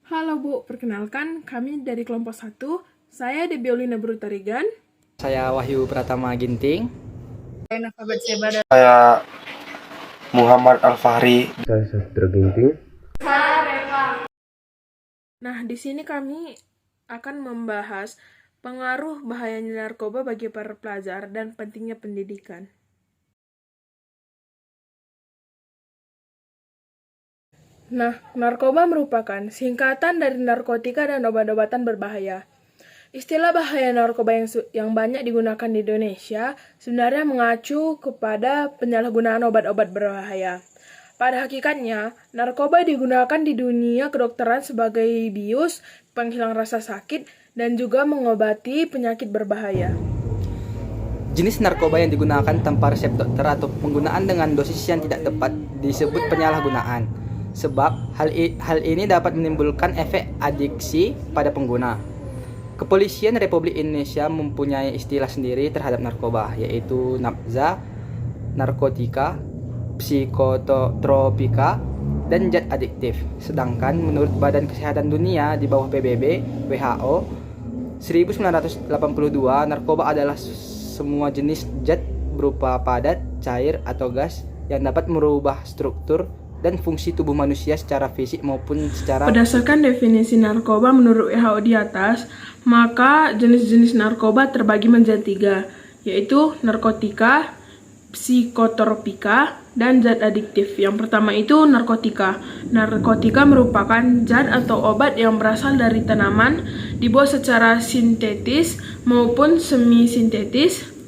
Halo Bu, perkenalkan kami dari kelompok 1. Saya Debiolina Brutarigan. Saya Wahyu Pratama Ginting. Saya Muhammad Al-Fahri. Saya Sastra Ginting. Nah, di sini kami akan membahas pengaruh bahayanya narkoba bagi para pelajar dan pentingnya pendidikan. Nah, narkoba merupakan singkatan dari narkotika dan obat-obatan berbahaya. Istilah bahaya narkoba yang banyak digunakan di Indonesia sebenarnya mengacu kepada penyalahgunaan obat-obat berbahaya. Pada hakikatnya, narkoba digunakan di dunia kedokteran sebagai bius, penghilang rasa sakit, dan juga mengobati penyakit berbahaya. Jenis narkoba yang digunakan tanpa resep dokter atau penggunaan dengan dosis yang tidak tepat disebut penyalahgunaan. Sebab hal ini dapat menimbulkan efek adiksi pada pengguna. Kepolisian Republik Indonesia mempunyai istilah sendiri terhadap narkoba, yaitu nafza, narkotika, psikotropika, dan zat adiktif. Sedangkan menurut Badan Kesehatan Dunia di bawah PBB, WHO, 1982, narkoba adalah semua jenis zat berupa padat, cair, atau gas yang dapat merubah struktur dan fungsi tubuh manusia secara fisik maupun secara... Berdasarkan definisi narkoba menurut WHO di atas, maka jenis-jenis narkoba terbagi menjadi 3, yaitu narkotika, psikotropika, dan zat adiktif. Yang pertama itu narkotika. Narkotika merupakan zat atau obat yang berasal dari tanaman, dibuat secara sintetis maupun semi-sintetis.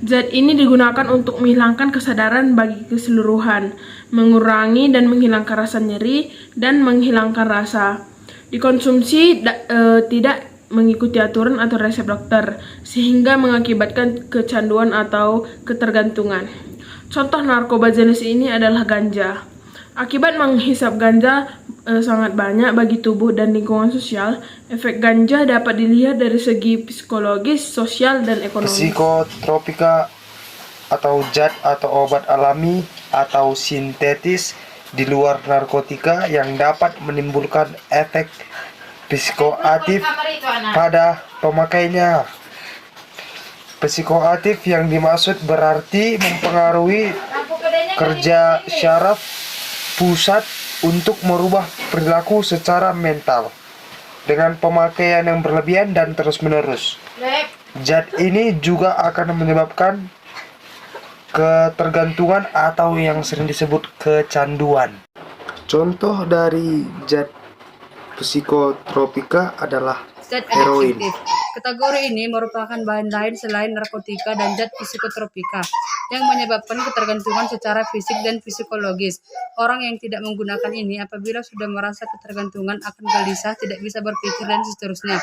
Zat ini digunakan untuk menghilangkan kesadaran bagi keseluruhan, mengurangi dan menghilangkan rasa nyeri, dan menghilangkan rasa. Dikonsumsi tidak mengikuti aturan atau resep dokter, sehingga mengakibatkan kecanduan atau ketergantungan. Contoh narkoba jenis ini adalah ganja. Akibat menghisap ganja sangat banyak bagi tubuh dan lingkungan sosial. Efek ganja dapat dilihat dari segi psikologis, sosial, dan ekonomi. Psikotropika atau zat atau obat alami atau sintetis di luar narkotika yang dapat menimbulkan efek psikoaktif pada pemakainya. Psikoaktif yang dimaksud berarti mempengaruhi kerja syaraf pusat untuk merubah perilaku secara mental dengan pemakaian yang berlebihan dan terus-menerus. Zat ini juga akan menyebabkan ketergantungan atau yang sering disebut kecanduan. Contoh dari zat psikotropika adalah Zat heroin. adiktif. Kategori ini merupakan bahan lain selain narkotika dan zat psikotropika yang menyebabkan ketergantungan secara fisik dan psikologis. Orang yang tidak menggunakan ini apabila sudah merasa ketergantungan akan gelisah, tidak bisa berpikir, dan seterusnya.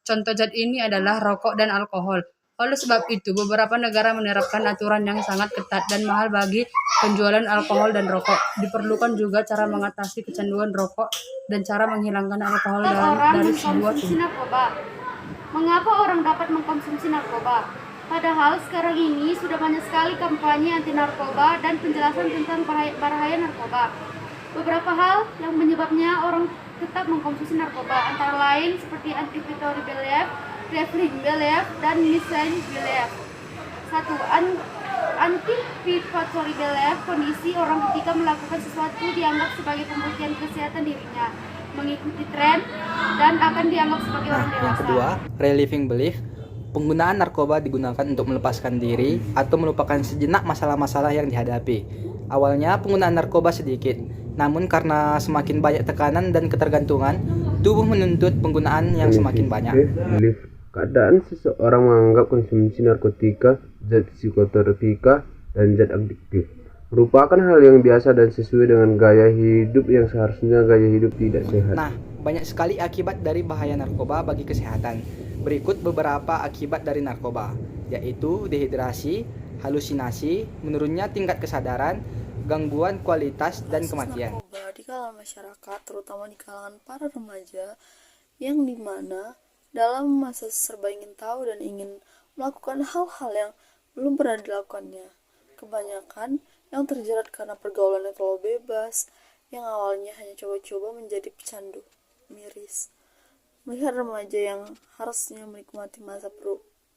Contoh zat ini adalah rokok dan alkohol. Oleh sebab itu, beberapa negara menerapkan aturan yang sangat ketat dan mahal bagi penjualan alkohol dan rokok. Diperlukan juga cara mengatasi kecanduan rokok dan cara menghilangkan alkohol dari sebuah tubuh. Narkoba. Mengapa orang dapat mengkonsumsi narkoba? Padahal sekarang ini sudah banyak sekali kampanye anti narkoba dan penjelasan tentang bahaya narkoba. Beberapa hal yang menyebabnya orang tetap mengkonsumsi narkoba antara lain seperti anticipatory belief, reflex belief, dan misain belief. 1. Anticipatory belief, kondisi orang ketika melakukan sesuatu dianggap sebagai pembuktian kesehatan dirinya, mengikuti tren, dan akan dianggap sebagai orang dewasa. Yang kedua, relieving belief. Penggunaan narkoba digunakan untuk melepaskan diri atau melupakan sejenak masalah-masalah yang dihadapi. Awalnya penggunaan narkoba sedikit, namun karena semakin banyak tekanan dan ketergantungan, tubuh menuntut penggunaan yang semakin banyak. Belief. Keadaan seseorang menganggap konsumsi narkotika, zat psikotropika, dan zat adiktif merupakan hal yang biasa dan sesuai dengan gaya hidup yang seharusnya gaya hidup tidak sehat. Nah, banyak sekali akibat dari bahaya narkoba bagi kesehatan. Berikut beberapa akibat dari narkoba, yaitu dehidrasi, halusinasi, menurunnya tingkat kesadaran, gangguan kualitas, dan kematian. Narkoba di kalangan masyarakat, terutama di kalangan para remaja, yang dimana dalam masa serba ingin tahu dan ingin melakukan hal-hal yang belum pernah dilakukannya. Kebanyakan yang terjerat karena pergaulan yang terlalu bebas, yang awalnya hanya coba-coba menjadi pecandu. miris. Melihat remaja yang harusnya menikmati masa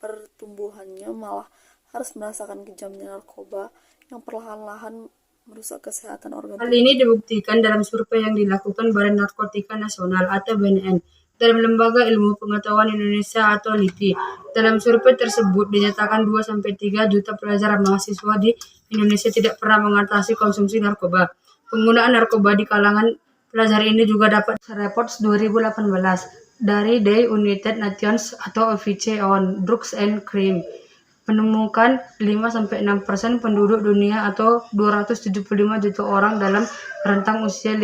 pertumbuhannya malah harus merasakan kejamnya narkoba yang perlahan-lahan merusak kesehatan organ Hal tubuh. ini dibuktikan dalam survei yang dilakukan Badan Narkotika Nasional atau BNN dalam Lembaga Ilmu Pengetahuan Indonesia atau LIPI. Dalam survei tersebut dinyatakan 2-3 juta pelajar mahasiswa di Indonesia tidak pernah mengatasi konsumsi narkoba. Penggunaan narkoba di kalangan pelajar ini juga dapat Reports 2018 dari The United Nations atau OVC on Drugs and Crime menemukan 5-6% penduduk dunia atau 275 juta orang dalam rentang usia 15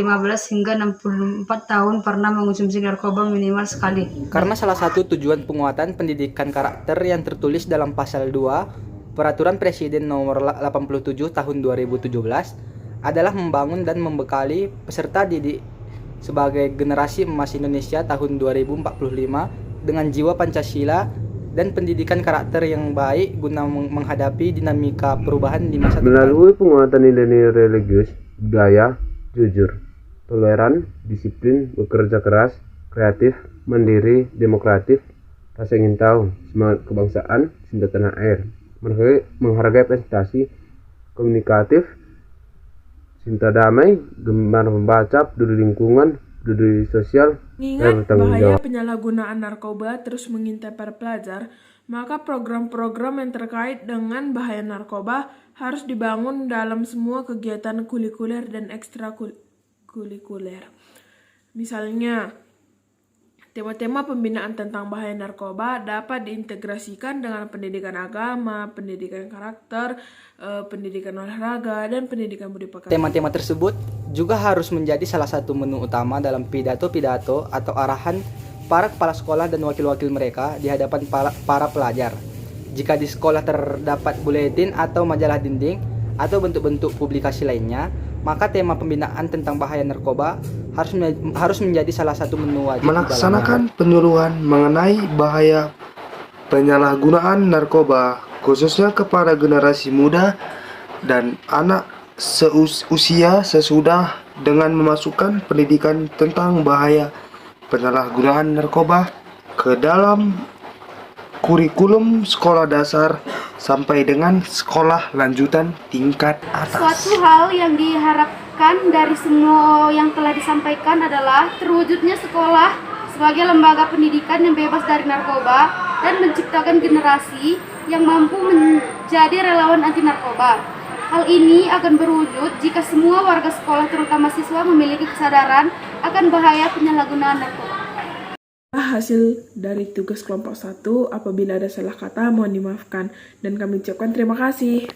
hingga 64 tahun pernah mengonsumsi narkoba minimal sekali. Karena salah satu tujuan penguatan pendidikan karakter yang tertulis dalam pasal 2 Peraturan Presiden nomor 87 tahun 2017 adalah membangun dan membekali peserta didik sebagai generasi emas Indonesia tahun 2045 dengan jiwa Pancasila dan pendidikan karakter yang baik guna menghadapi dinamika perubahan di masa depan. Melalui penguatan nilai-nilai religius, budaya, jujur, toleran, disiplin, bekerja keras, kreatif, mandiri, demokratif, rasa ingin tahu, semangat kebangsaan, cinta tanah air, menghargai prestasi, komunikatif, cinta damai, gemar membaca, peduli lingkungan, peduli sosial, dan Mengingat bertanggung bahaya jawab. penyalahgunaan narkoba terus mengintai para pelajar, maka program-program yang terkait dengan bahaya narkoba harus dibangun dalam semua kegiatan kulikuler dan ekstrakurikuler. Misalnya, tema-tema pembinaan tentang bahaya narkoba dapat diintegrasikan dengan pendidikan agama, pendidikan karakter, pendidikan olahraga, dan pendidikan budi pekerti. Tema-tema tersebut juga harus menjadi salah satu menu utama dalam pidato-pidato atau arahan para kepala sekolah dan wakil-wakil mereka di hadapan para pelajar. Jika di sekolah terdapat buletin atau majalah dinding atau bentuk-bentuk publikasi lainnya, maka tema pembinaan tentang bahaya narkoba harus menjadi salah satu menu wajib di dalamnya. Melaksanakan penyuluhan mengenai bahaya penyalahgunaan narkoba khususnya kepada generasi muda dan anak seusia sesudah dengan memasukkan pendidikan tentang bahaya penyalahgunaan narkoba ke dalam kurikulum sekolah dasar sampai dengan sekolah lanjutan tingkat atas. Suatu hal yang diharapkan dari semua yang telah disampaikan adalah terwujudnya sekolah sebagai lembaga pendidikan yang bebas dari narkoba dan menciptakan generasi yang mampu menjadi relawan anti narkoba. Hal ini akan berwujud jika semua warga sekolah terutama siswa memiliki kesadaran akan bahaya penyalahgunaan narkoba. Hasil dari tugas kelompok 1, apabila ada salah kata mohon dimaafkan dan kami ucapkan terima kasih.